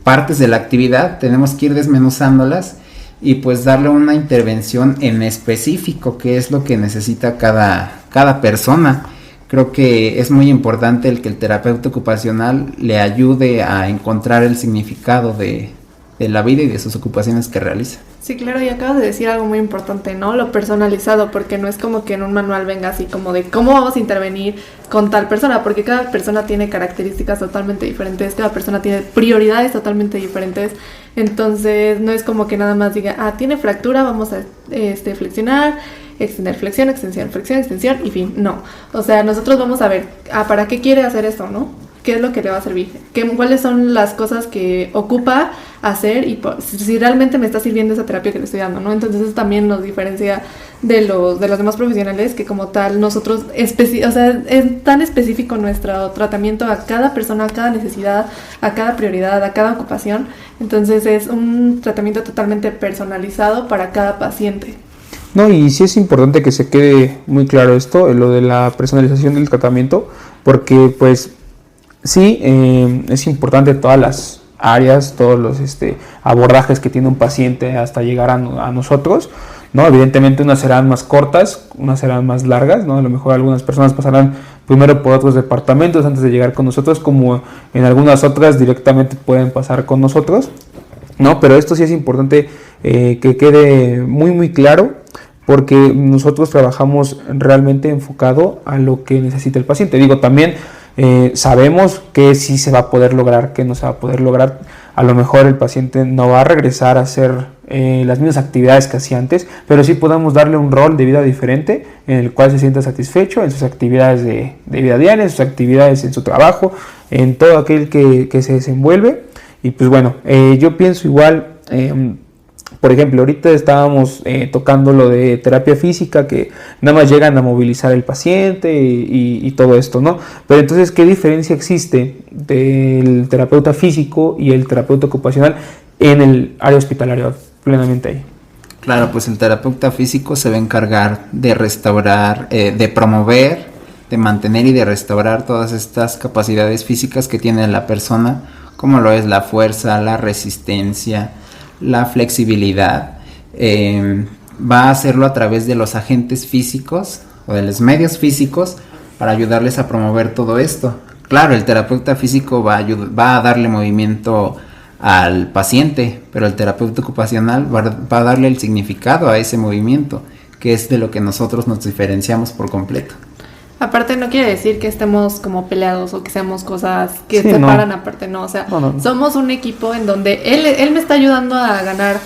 [SPEAKER 3] partes de la actividad, tenemos que ir desmenuzándolas y pues darle una intervención en específico, que es lo que necesita cada persona. Creo que es muy importante el que el terapeuta ocupacional le ayude a encontrar el significado de la vida y de sus ocupaciones que realiza.
[SPEAKER 4] Sí, claro, y acabas de decir algo muy importante, ¿no? Lo personalizado, porque no es como que en un manual venga así como de cómo vamos a intervenir con tal persona, porque cada persona tiene características totalmente diferentes, cada persona tiene prioridades totalmente diferentes, entonces no es como que nada más diga, tiene fractura, vamos a flexionar, extender, flexión, extensión, flexión, extensión y fin, no. O sea, nosotros vamos a ver, ¿para qué quiere hacer esto, no? ¿Qué es lo que le va a servir? ¿Cuáles son las cosas que ocupa hacer y si realmente me está sirviendo esa terapia que le estoy dando, ¿no? Entonces eso también nos diferencia de los demás profesionales, que como tal nosotros, es tan específico nuestro tratamiento a cada persona, a cada necesidad, a cada prioridad, a cada ocupación. Entonces es un tratamiento totalmente personalizado para cada paciente.
[SPEAKER 2] No, y sí es importante que se quede muy claro esto, lo de la personalización del tratamiento, porque pues sí, es importante todas las áreas, todos los abordajes que tiene un paciente hasta llegar a nosotros, ¿no? Evidentemente unas serán más cortas, unas serán más largas, ¿no? A lo mejor algunas personas pasarán primero por otros departamentos antes de llegar con nosotros, como en algunas otras directamente pueden pasar con nosotros, ¿no? Pero esto sí es importante que quede muy muy claro, porque nosotros trabajamos realmente enfocado a lo que necesita el paciente. Digo, también sabemos que sí se va a poder lograr, que no se va a poder lograr. A lo mejor el paciente no va a regresar a hacer las mismas actividades que hacía antes, pero sí podemos darle un rol de vida diferente en el cual se sienta satisfecho en sus actividades de vida diaria, en sus actividades en su trabajo, en todo aquel que se desenvuelve. Y pues bueno, yo pienso igual. Por ejemplo, ahorita estábamos tocando lo de terapia física, que nada más llegan a movilizar el paciente y todo esto, ¿no? Pero entonces, ¿qué diferencia existe del terapeuta físico y el terapeuta ocupacional en el área hospitalaria plenamente ahí?
[SPEAKER 3] Claro, pues el terapeuta físico se va a encargar de restaurar, de promover, de mantener y de restaurar todas estas capacidades físicas que tiene la persona, como lo es la fuerza, la resistencia, la flexibilidad. Va a hacerlo a través de los agentes físicos o de los físicos para ayudarles a promover todo esto. Claro, el terapeuta físico va a darle movimiento al paciente, pero el terapeuta ocupacional va a darle el significado a ese movimiento, que es de lo que nosotros nos diferenciamos por completo.
[SPEAKER 4] Aparte no quiere decir que estemos como peleados o que seamos cosas que separan, aparte no, o sea, no. Somos un equipo en donde él me está ayudando a ganar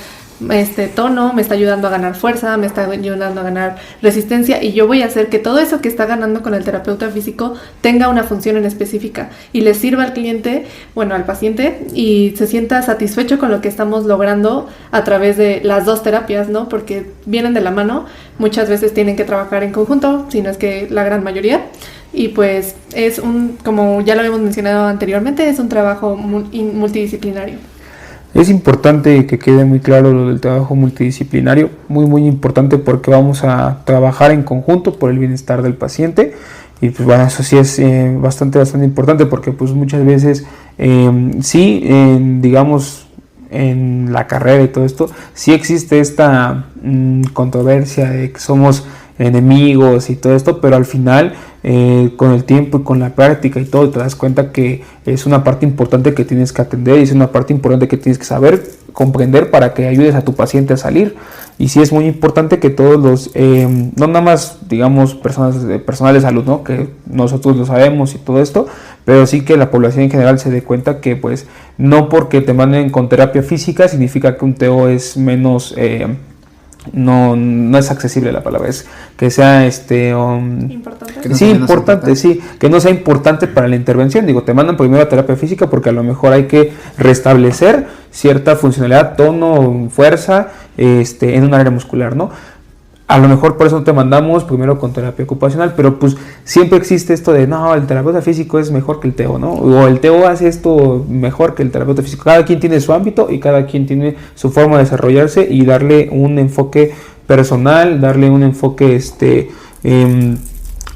[SPEAKER 4] tono, me está ayudando a ganar fuerza, me está ayudando a ganar resistencia, y yo voy a hacer que todo eso que está ganando con el terapeuta físico tenga una función en específica y le sirva al cliente, bueno, al paciente, y se sienta satisfecho con lo que estamos logrando a través de las dos terapias, ¿no? Porque vienen de la mano, muchas veces tienen que trabajar en conjunto, si no es que la gran mayoría. Y pues es como ya lo habíamos mencionado anteriormente, es un trabajo multidisciplinario.
[SPEAKER 2] Es importante que quede muy claro lo del trabajo multidisciplinario, muy muy importante, porque vamos a trabajar en conjunto por el bienestar del paciente. Y pues bueno, eso sí es bastante importante, porque pues muchas veces digamos en la carrera y todo esto, sí existe esta controversia de que somos enemigos y todo esto, pero al final con el tiempo y con la práctica y todo te das cuenta que es una parte importante que tienes que atender, y es una parte importante que tienes que saber comprender para que ayudes a tu paciente a salir. Y sí es muy importante que todos los no nada más digamos personal de salud, ¿no? Que nosotros lo sabemos y todo esto, pero sí que la población en general se dé cuenta que pues no porque te manden con terapia física significa que un TO es menos no es accesible la palabra, es que sea
[SPEAKER 4] importante.
[SPEAKER 2] Importante, sí, que no sea importante para la intervención. Digo, te mandan primero a terapia física porque a lo mejor hay que restablecer cierta funcionalidad, tono, fuerza, en un área muscular, ¿no? A lo mejor por eso te mandamos primero con terapia ocupacional, pero pues siempre existe esto de, no, el terapeuta físico es mejor que el TEO, ¿no? O el TEO hace esto mejor que el terapeuta físico. Cada quien tiene su ámbito y cada quien tiene su forma de desarrollarse y darle un enfoque personal, darle un enfoque,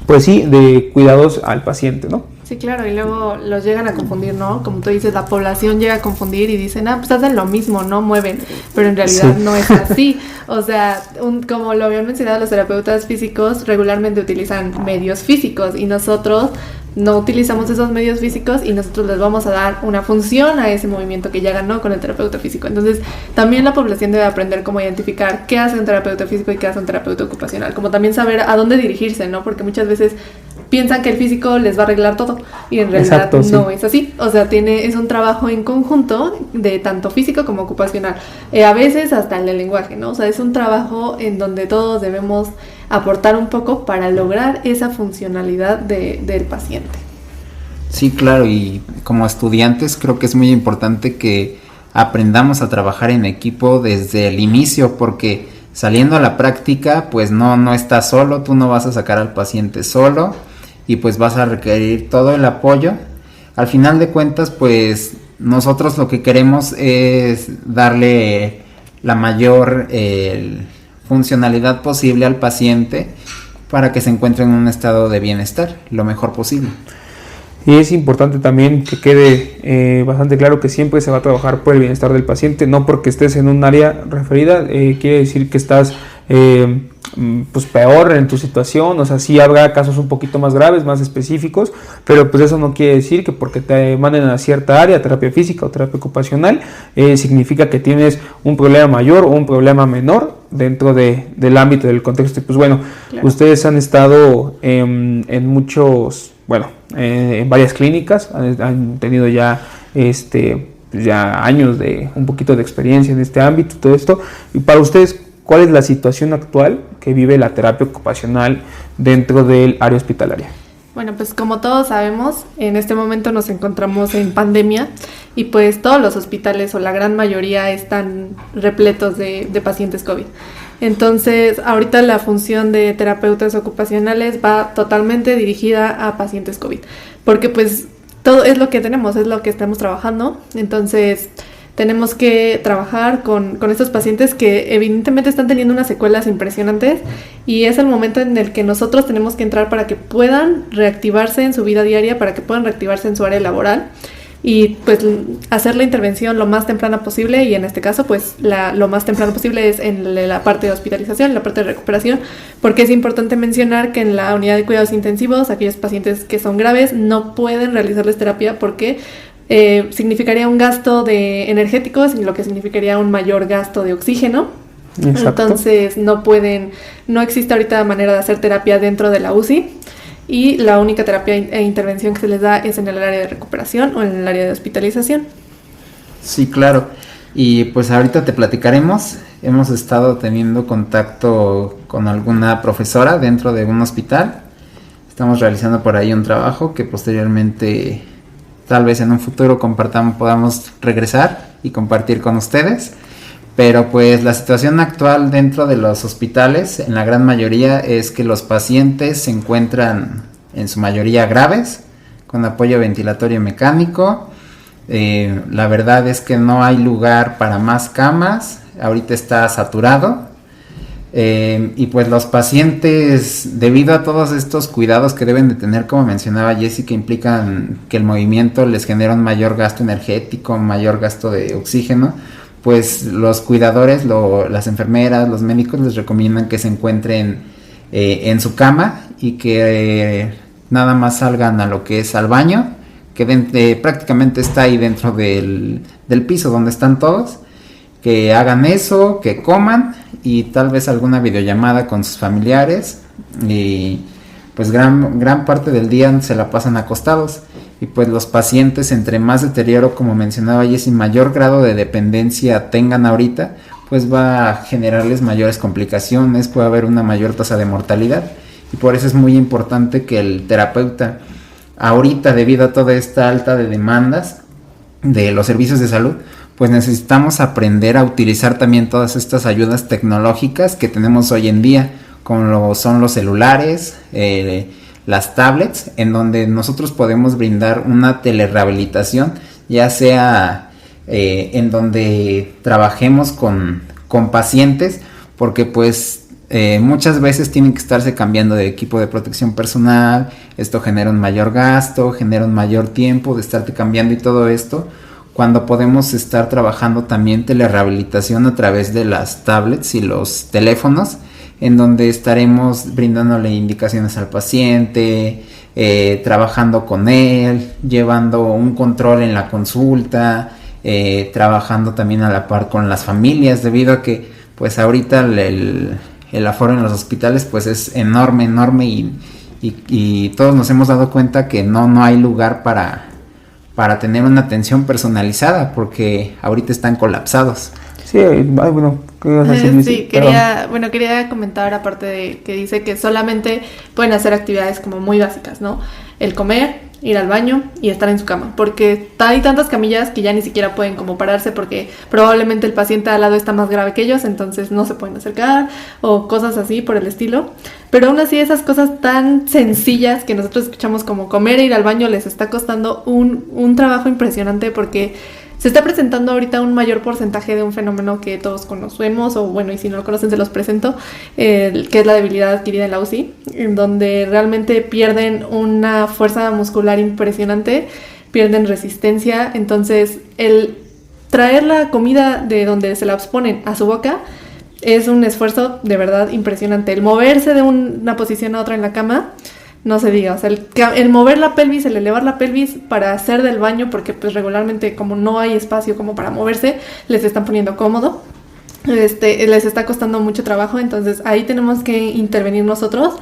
[SPEAKER 2] pues sí, de cuidados al paciente, ¿no?
[SPEAKER 4] Sí, claro, y luego los llegan a confundir, ¿no? Como tú dices, la población llega a confundir y dicen, pues hacen lo mismo, ¿no? Mueven, pero en realidad
[SPEAKER 2] Sí.
[SPEAKER 4] no es así. O sea, como lo habían mencionado, los terapeutas físicos regularmente utilizan medios físicos y nosotros no utilizamos esos medios físicos y nosotros les vamos a dar una función a ese movimiento que ya ganó con el terapeuta físico. Entonces, también la población debe aprender cómo identificar qué hace un terapeuta físico y qué hace un terapeuta ocupacional, como también saber a dónde dirigirse, ¿no? Porque muchas veces piensan que el físico les va a arreglar todo y en realidad
[SPEAKER 2] Exacto, sí.
[SPEAKER 4] no es así. O sea, es un trabajo en conjunto de tanto físico como ocupacional. A veces hasta el de lenguaje, ¿no? O sea, es un trabajo en donde todos debemos aportar un poco para lograr esa funcionalidad del paciente.
[SPEAKER 3] Sí, claro, y como estudiantes creo que es muy importante que aprendamos a trabajar en equipo desde el inicio, porque saliendo a la práctica, pues no estás solo, tú no vas a sacar al paciente solo y pues vas a requerir todo el apoyo. Al final de cuentas, pues nosotros lo que queremos es darle la mayor funcionalidad posible al paciente para que se encuentre en un estado de bienestar lo mejor posible.
[SPEAKER 2] Y es importante también que quede bastante claro que siempre se va a trabajar por el bienestar del paciente, no porque estés en un área referida, quiere decir que estás pues peor en tu situación. O sea, sí habrá casos un poquito más graves, más específicos, pero pues eso no quiere decir que porque te manden a cierta área, terapia física o terapia ocupacional, significa que tienes un problema mayor o un problema menor dentro del ámbito del contexto. Y pues bueno, claro, ustedes han estado en muchos, en varias clínicas, han tenido ya años de un poquito de experiencia en este ámbito, todo esto. Y para ustedes, ¿cuál es la situación actual que vive la terapia ocupacional dentro del área hospitalaria?
[SPEAKER 4] Bueno, pues como todos sabemos, en este momento nos encontramos en pandemia y pues todos los hospitales o la gran mayoría están repletos de pacientes COVID. Entonces, ahorita la función de terapeutas ocupacionales va totalmente dirigida a pacientes COVID, porque pues todo es lo que tenemos, es lo que estamos trabajando. Entonces, tenemos que trabajar con estos pacientes que evidentemente están teniendo unas secuelas impresionantes y es el momento en el que nosotros tenemos que entrar para que puedan reactivarse en su vida diaria, para que puedan reactivarse en su área laboral y pues hacer la intervención lo más temprana posible, y en este caso pues lo más temprano posible es en la parte de hospitalización, en la parte de recuperación, porque es importante mencionar que en la unidad de cuidados intensivos aquellos pacientes que son graves no pueden realizarles terapia porque significaría un gasto energético, lo que significaría un mayor gasto de oxígeno. Exacto. Entonces no existe ahorita manera de hacer terapia dentro de la UCI y la única terapia e intervención que se les da es en el área de recuperación o en el área de hospitalización.
[SPEAKER 3] Sí, claro. Y pues ahorita te platicaremos. Hemos estado teniendo contacto con alguna profesora dentro de un hospital. Estamos realizando por ahí un trabajo que posteriormente, tal vez en un futuro podamos regresar y compartir con ustedes. Pero pues la situación actual dentro de los hospitales, en la gran mayoría, es que los pacientes se encuentran en su mayoría graves, con apoyo ventilatorio mecánico. La verdad es que no hay lugar para más camas, ahorita está saturado. Y pues los pacientes, debido a todos estos cuidados que deben de tener, como mencionaba Jessy, que implican que el movimiento les genera un mayor gasto energético, un mayor gasto de oxígeno, pues los cuidadores, las enfermeras, los médicos les recomiendan que se encuentren en su cama y que nada más salgan a lo que es al baño, que prácticamente está ahí dentro del piso donde están todos, que hagan eso, que coman y tal vez alguna videollamada con sus familiares, y pues gran parte del día se la pasan acostados. Y pues los pacientes, entre más deterioro, como mencionaba Jessy, mayor grado de dependencia tengan ahorita, pues va a generarles mayores complicaciones, puede haber una mayor tasa de mortalidad. Y por eso es muy importante que el terapeuta, ahorita debido a toda esta alta de demandas de los servicios de salud, pues necesitamos aprender a utilizar también todas estas ayudas tecnológicas que tenemos hoy en día, como son los celulares, las tablets, en donde nosotros podemos brindar una telerehabilitación, ya sea en donde trabajemos con pacientes, porque pues muchas veces tienen que estarse cambiando de equipo de protección personal. Esto genera un mayor gasto, genera un mayor tiempo de estarte cambiando y todo esto, cuando podemos estar trabajando también telerehabilitación a través de las tablets y los teléfonos, en donde estaremos brindándole indicaciones al paciente, trabajando con él, llevando un control en la consulta, trabajando también a la par con las familias, debido a que pues ahorita el aforo en los hospitales pues es enorme y todos nos hemos dado cuenta que no hay lugar para tener una atención personalizada, porque ahorita están colapsados.
[SPEAKER 2] Sí, bueno, ¿qué ibas a decir?
[SPEAKER 4] Sí, quería comentar, aparte de que dice que solamente pueden hacer actividades como muy básicas, ¿no? El comer, ir al baño y estar en su cama, porque hay tantas camillas que ya ni siquiera pueden como pararse, porque probablemente el paciente al lado está más grave que ellos, entonces no se pueden acercar o cosas así por el estilo. Pero aún así, esas cosas tan sencillas que nosotros escuchamos como comer e ir al baño les está costando un trabajo impresionante, porque se está presentando ahorita un mayor porcentaje de un fenómeno que todos conocemos, o bueno, y si no lo conocen se los presento, que es la debilidad adquirida en la UCI, en donde realmente pierden una fuerza muscular impresionante, pierden resistencia. Entonces, el traer la comida de donde se la exponen a su boca es un esfuerzo de verdad impresionante. El moverse de una posición a otra en la cama, no se diga, o sea, el mover la pelvis, el elevar la pelvis para hacer del baño, porque pues regularmente como no hay espacio como para moverse, les están poniendo cómodo, les está costando mucho trabajo. Entonces ahí tenemos que intervenir nosotros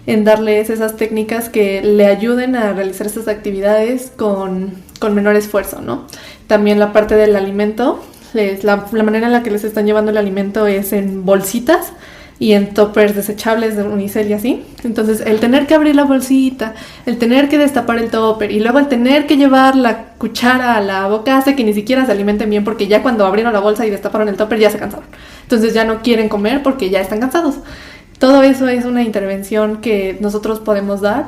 [SPEAKER 4] en darles esas técnicas que le ayuden a realizar estas actividades con menor esfuerzo, ¿no? También la parte del alimento, la manera en la que les están llevando el alimento es en bolsitas y en toppers desechables de unicel y así. Entonces el tener que abrir la bolsita, el tener que destapar el topper y luego el tener que llevar la cuchara a la boca hace que ni siquiera se alimenten bien, porque ya cuando abrieron la bolsa y destaparon el topper ya se cansaron. Entonces ya no quieren comer porque ya están cansados. Todo eso es una intervención que nosotros podemos dar,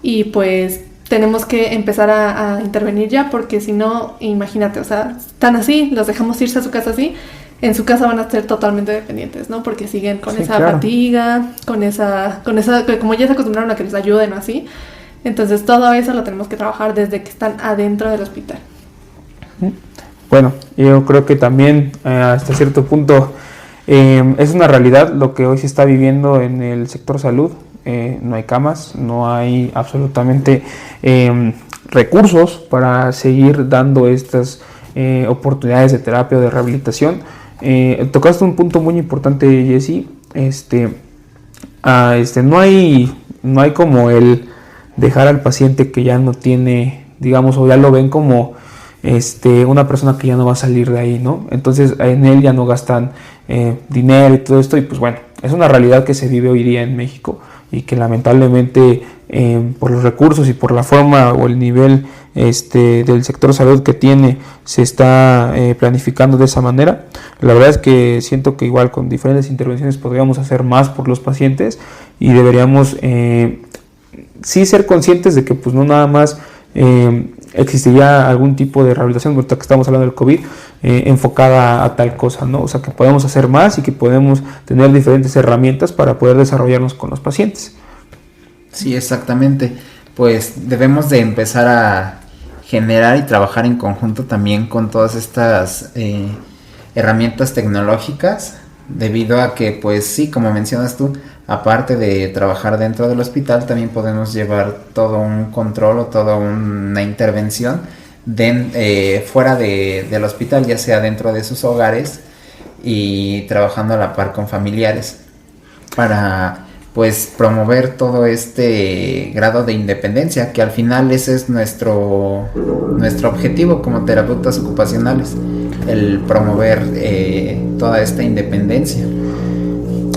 [SPEAKER 4] y pues tenemos que empezar a intervenir ya, porque si no, imagínate, o sea, están así, los dejamos irse a su casa así, en su casa van a ser totalmente dependientes, ¿no? Porque siguen con esa fatiga, con esa, como ya se acostumbraron a que les ayuden o así. Entonces todo eso lo tenemos que trabajar desde que están adentro del hospital.
[SPEAKER 2] Bueno, yo creo que también hasta cierto punto es una realidad lo que hoy se está viviendo en el sector salud. No hay camas, no hay absolutamente recursos para seguir dando estas oportunidades de terapia o de rehabilitación. Tocaste un punto muy importante, Jessy. No hay como el dejar al paciente que ya no tiene, digamos, o ya lo ven como una persona que ya no va a salir de ahí, ¿no? Entonces en él ya no gastan dinero y todo esto, y pues bueno, es una realidad que se vive hoy día en México, y que lamentablemente por los recursos y por la forma o el nivel del sector salud que tiene, se está planificando de esa manera. La verdad es que siento que igual con diferentes intervenciones podríamos hacer más por los pacientes, y deberíamos sí ser conscientes de que pues no nada más existiría algún tipo de rehabilitación, ahorita que estamos hablando del COVID, enfocada a tal cosa, ¿no? O sea, que podemos hacer más y que podemos tener diferentes herramientas para poder desarrollarnos con los pacientes.
[SPEAKER 3] Sí, exactamente. Pues debemos de empezar a generar y trabajar en conjunto también con todas estas herramientas tecnológicas, debido a que, pues sí, como mencionas tú, aparte de trabajar dentro del hospital, también podemos llevar todo un control o toda una intervención fuera del hospital, ya sea dentro de sus hogares y trabajando a la par con familiares, para pues promover todo este grado de independencia, que al final ese es nuestro objetivo como terapeutas ocupacionales, el promover toda esta independencia.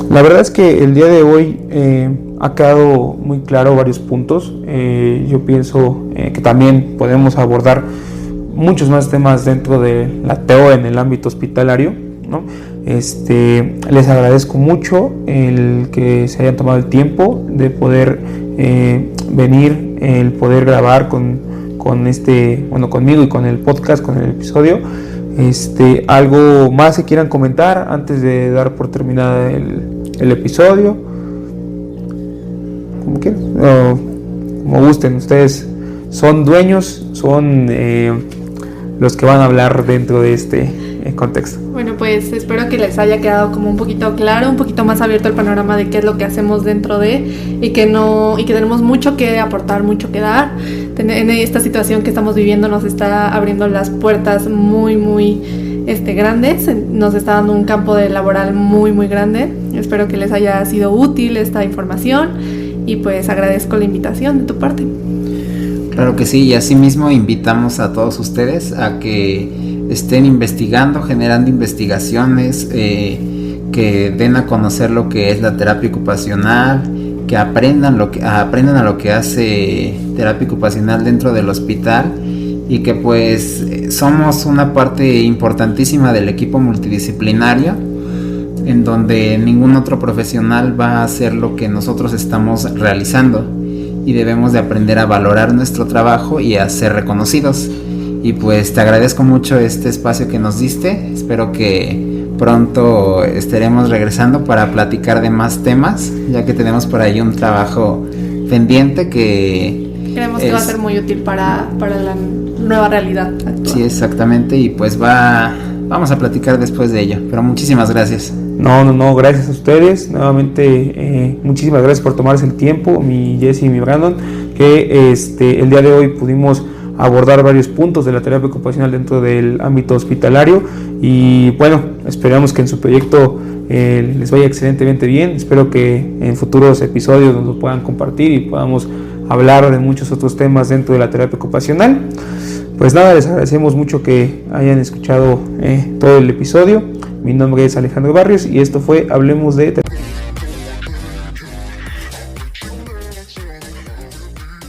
[SPEAKER 2] La verdad es que el día de hoy ha quedado muy claro varios puntos. Yo pienso que también podemos abordar muchos más temas dentro de la TEO en el ámbito hospitalario, ¿no? Les agradezco mucho el que se hayan tomado el tiempo de poder venir, el poder grabar conmigo y con el podcast, con el episodio. ¿Algo más que quieran comentar antes de dar por terminada el episodio? Como quieran, como gusten. Ustedes son dueños, son los que van a hablar dentro de este contexto.
[SPEAKER 4] Bueno, pues espero que les haya quedado como un poquito claro, un poquito más abierto el panorama de qué es lo que hacemos dentro de y que tenemos mucho que aportar, mucho que dar. En esta situación que estamos viviendo nos está abriendo las puertas muy, muy grandes, nos está dando un campo de laboral muy, muy grande. Espero que les haya sido útil esta información y pues agradezco la invitación de tu parte.
[SPEAKER 3] Claro que sí, y asimismo invitamos a todos ustedes a que estén investigando, generando investigaciones, que den a conocer lo que es la terapia ocupacional, que aprendan a lo que hace terapia ocupacional dentro del hospital, y que pues somos una parte importantísima del equipo multidisciplinario, en donde ningún otro profesional va a hacer lo que nosotros estamos realizando, y debemos de aprender a valorar nuestro trabajo y a ser reconocidos. Y pues te agradezco mucho este espacio que nos diste. Espero que pronto estaremos regresando para platicar de más temas, ya que tenemos por ahí un trabajo pendiente que
[SPEAKER 4] creemos que va a ser muy útil para la nueva realidad actual.
[SPEAKER 3] Sí, exactamente, y pues vamos a platicar después de ello. Pero muchísimas gracias.
[SPEAKER 2] No, gracias a ustedes. Nuevamente, muchísimas gracias por tomarse el tiempo, mi Jesse y mi Brandon, que el día de hoy pudimos abordar varios puntos de la terapia ocupacional dentro del ámbito hospitalario, y bueno, esperamos que en su proyecto les vaya excelentemente bien. Espero que en futuros episodios nos lo puedan compartir y podamos hablar de muchos otros temas dentro de la terapia ocupacional. Pues nada, les agradecemos mucho que hayan escuchado todo el episodio. Mi nombre es Alejandro Barrios y esto fue Hablemos de Terapia.